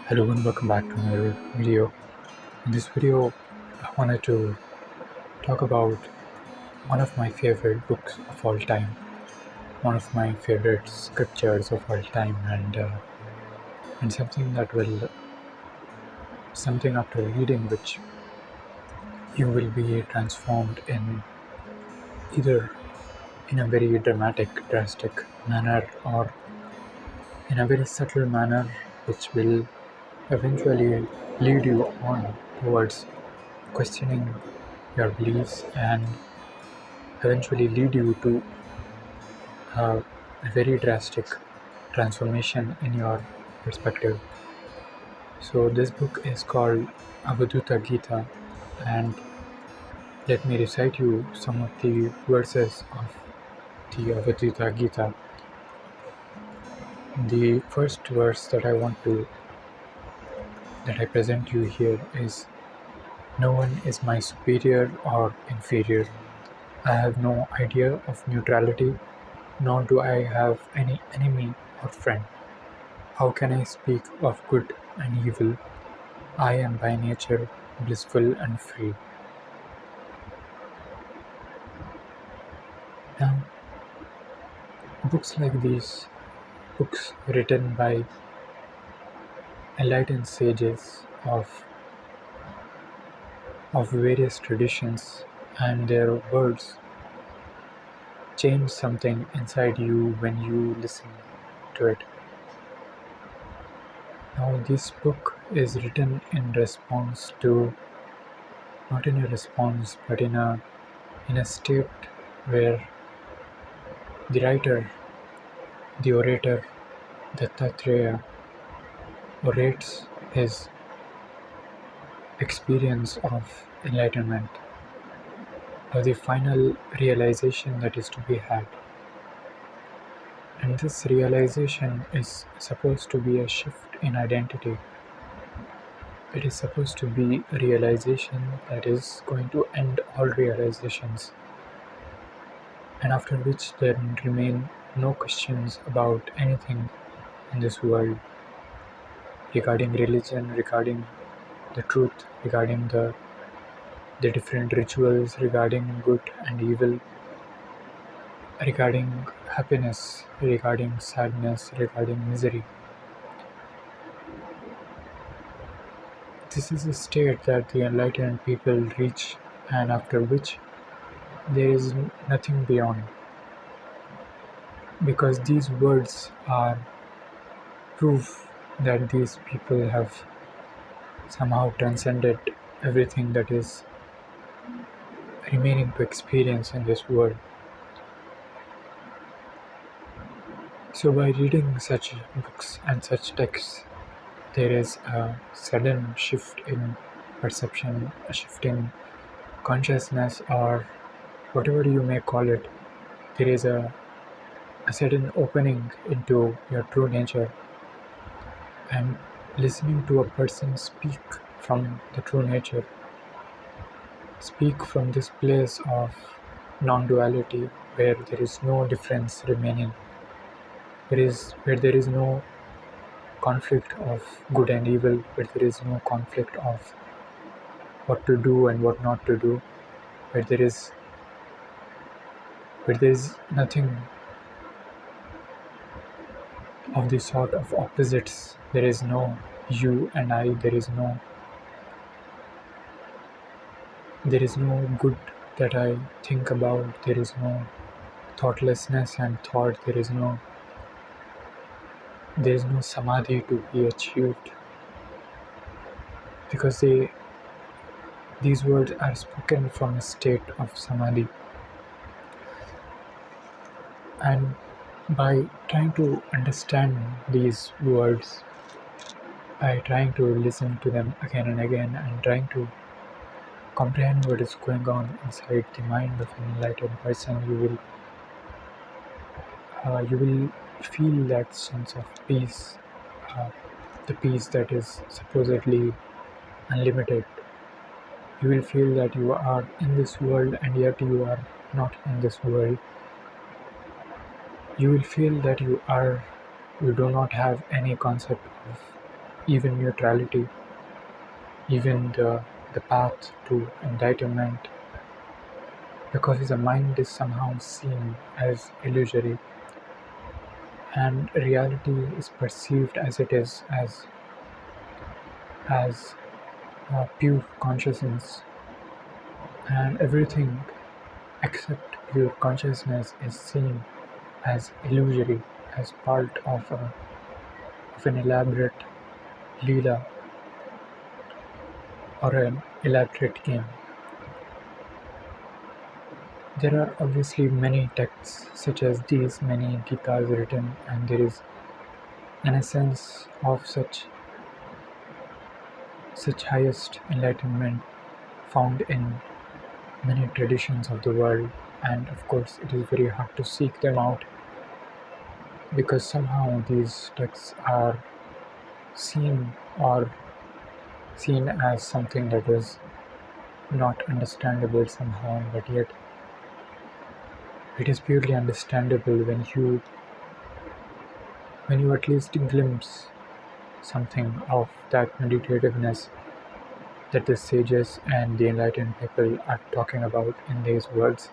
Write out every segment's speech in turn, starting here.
Hello and welcome back to another video. In this video, I wanted to talk about one of my favorite books of all time, one of my favorite scriptures of all time, and something after reading which you will be transformed in either in a very dramatic, drastic manner or in a very subtle manner, which will eventually lead you on towards questioning your beliefs and eventually lead you to a very drastic transformation in your perspective. So, this book is called Avadhuta Gita, and let me recite you some of the verses of the Avadhuta Gita. The first verse that I present you here is: No one is my superior or inferior. I have no idea of neutrality, nor do I have any enemy or friend. How can I speak of good and evil? I am by nature blissful and free. Now, books like these, books written by enlightened sages of various traditions, and their words change something inside you when you listen to it. Now, this book is written in response to, not in a response, but in a state where the writer, the orator, Dattatreya, orates his experience of enlightenment, or the final realization that is to be had. And this realization is supposed to be a shift in identity. It is supposed to be a realization that is going to end all realizations, and after which there remain no questions about anything in this world regarding religion, regarding the truth, regarding the different rituals, regarding good and evil, regarding happiness, regarding sadness, regarding misery. This is a state that the enlightened people reach, and after which there is nothing beyond. Because these words are proof that these people have somehow transcended everything that is remaining to experience in this world. So, by reading such books and such texts, there is a sudden shift in perception, a shift in consciousness, or whatever you may call it. There is a sudden opening into your true nature, and listening to a person speak from the true nature, speak from this place of non duality where there is no difference remaining, where there is no conflict of good and evil, where there is no conflict of what to do and what not to do, where there is nothing of the sort of opposites. There is no you and I, there is no good that I think about, there is no thoughtlessness and thought, there is no samadhi to be achieved, because these words are spoken from a state of samadhi. And by trying to understand these words, by trying to listen to them again and again, and trying to comprehend what is going on inside the mind of an enlightened person, you will feel that sense of peace, uh, the peace that is supposedly unlimited. You will feel that you are in this world and yet you are not in this world. You will feel that you do not have any concept of even neutrality, even the path to enlightenment, because the mind is somehow seen as illusory and reality is perceived as it is, as pure consciousness, and everything except pure consciousness is seen as illusory, as part of an elaborate Leela or an elaborate game. There are obviously many texts such as these, many Gitas written, and there is an essence of such highest enlightenment found in many traditions of the world, and of course, it is very hard to seek them out because somehow these texts are seen or seen as something that is not understandable somehow, but yet it is purely understandable when you at least glimpse something of that meditativeness that the sages and the enlightened people are talking about in these words.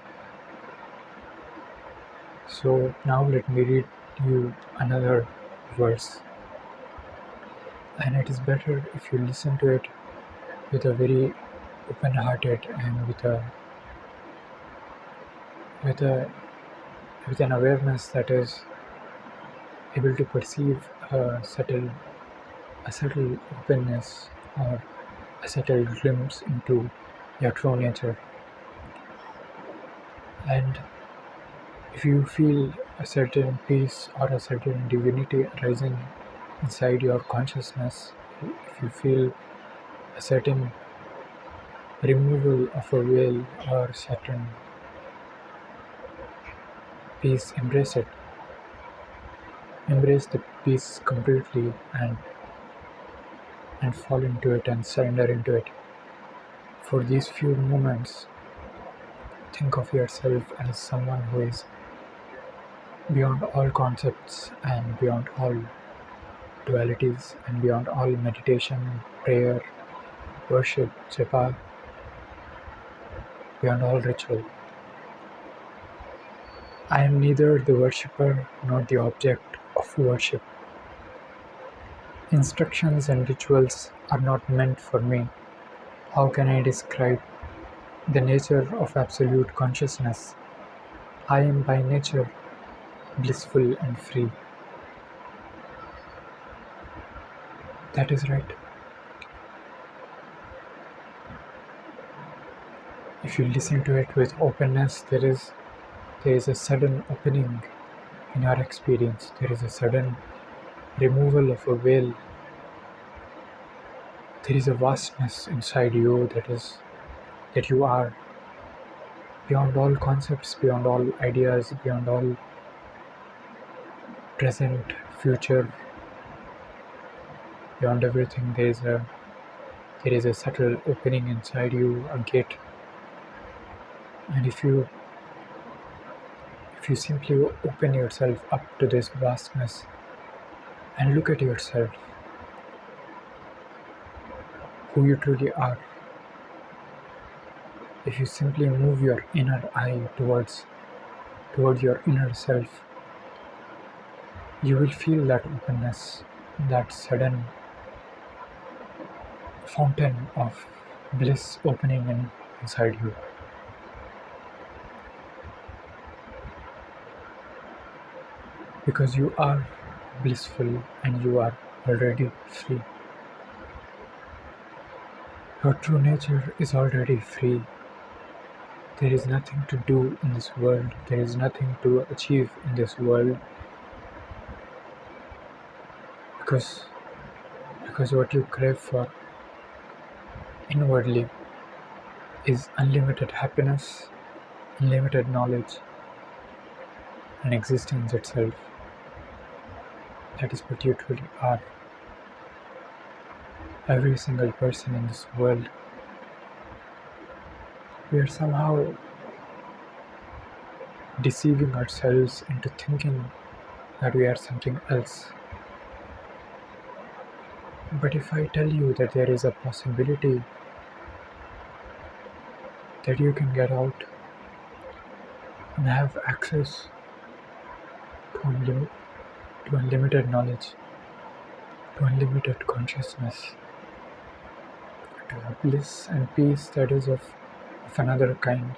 So now let me read you another verse, and it is better if you listen to it with a very open-hearted and with a with an awareness that is able to perceive a subtle openness or a subtle glimpse into your true nature. And if you feel a certain peace or a certain divinity arising inside your consciousness, if you feel a certain removal of a veil or certain peace, embrace it. Embrace the peace completely and fall into it and surrender into it. For these few moments, think of yourself as someone who is beyond all concepts and beyond all dualities and beyond all meditation, prayer, worship, japa, beyond all ritual. I am neither the worshipper nor the object of worship. Instructions and rituals are not meant for me. How can I describe the nature of absolute consciousness? I am by nature blissful and free. That is right. If you listen to it with openness, there is a sudden opening in your experience. There is a sudden removal of a veil. There is a vastness inside you that you are beyond all concepts, beyond all ideas, beyond all present, future, beyond everything. There is a subtle opening inside you, a gate. And if you simply open yourself up to this vastness and look at yourself, who you truly are, if you simply move your inner eye toward your inner self, you will feel that openness, that sudden fountain of bliss opening inside you. Because you are blissful and you are already free. Your true nature is already free. There is nothing to do in this world. There is nothing to achieve in this world because what you crave for inwardly is unlimited happiness, unlimited knowledge, and existence itself. That is what you truly are. Every single person in this world, we are somehow deceiving ourselves into thinking that we are something else. But if I tell you that there is a possibility that you can get out and have access to, to unlimited knowledge, to unlimited consciousness, to a bliss and peace that is of another kind.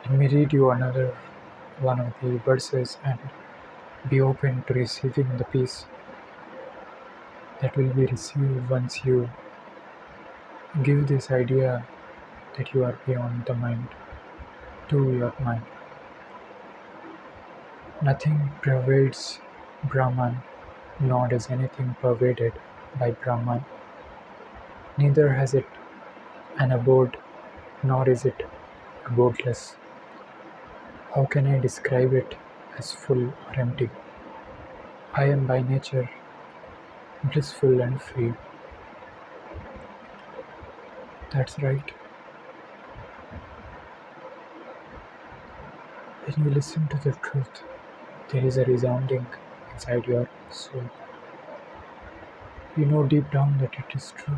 Let me read you another one of the verses and be open to receiving the peace that will be received once you give this idea that you are beyond the mind to your mind. Nothing pervades Brahman, nor is anything pervaded by Brahman. Neither has it an abode, nor is it abodeless. How can I describe it as full or empty? I am by nature blissful and free. That's right. When you listen to the truth, there is a resounding inside your soul. You know deep down that it is true.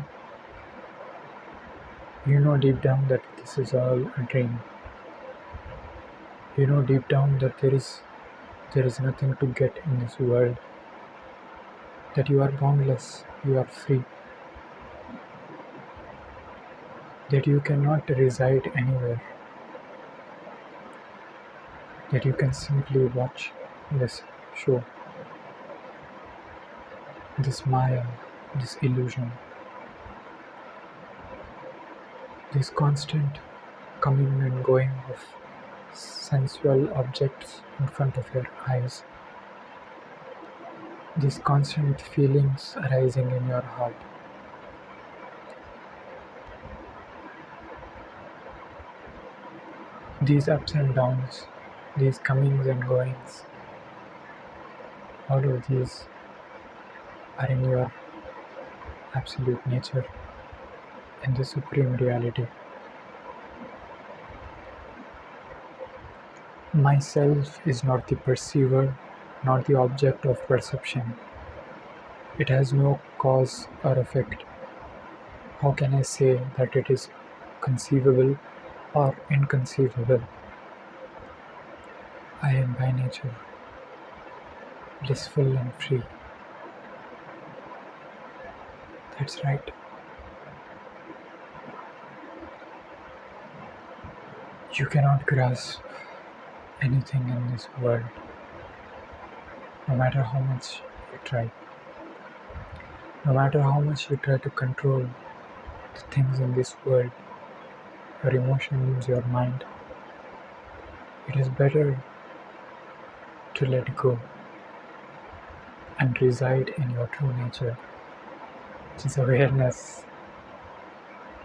You know deep down that this is all a dream. You know deep down that there is nothing to get in this world, that you are boundless, you are free, that you cannot reside anywhere, that you can simply watch this show, this maya, this illusion, this constant coming and going of sensual objects in front of your eyes, these constant feelings arising in your heart. These ups and downs, these comings and goings, all of these are in your absolute nature, in the supreme reality. Myself is not the perceiver, not the object of perception. It has no cause or effect. How can I say that it is conceivable or inconceivable? I am by nature blissful and free. That's right. You cannot grasp anything in this world, no matter how much you try. No matter how much you try to control the things in this world, your emotions, your mind, it is better to let go and reside in your true nature, which is awareness,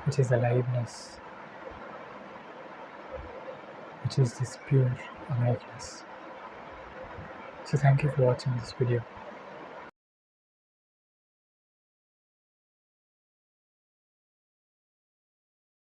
which is aliveness, which is this pure aliveness. So thank you for watching this video.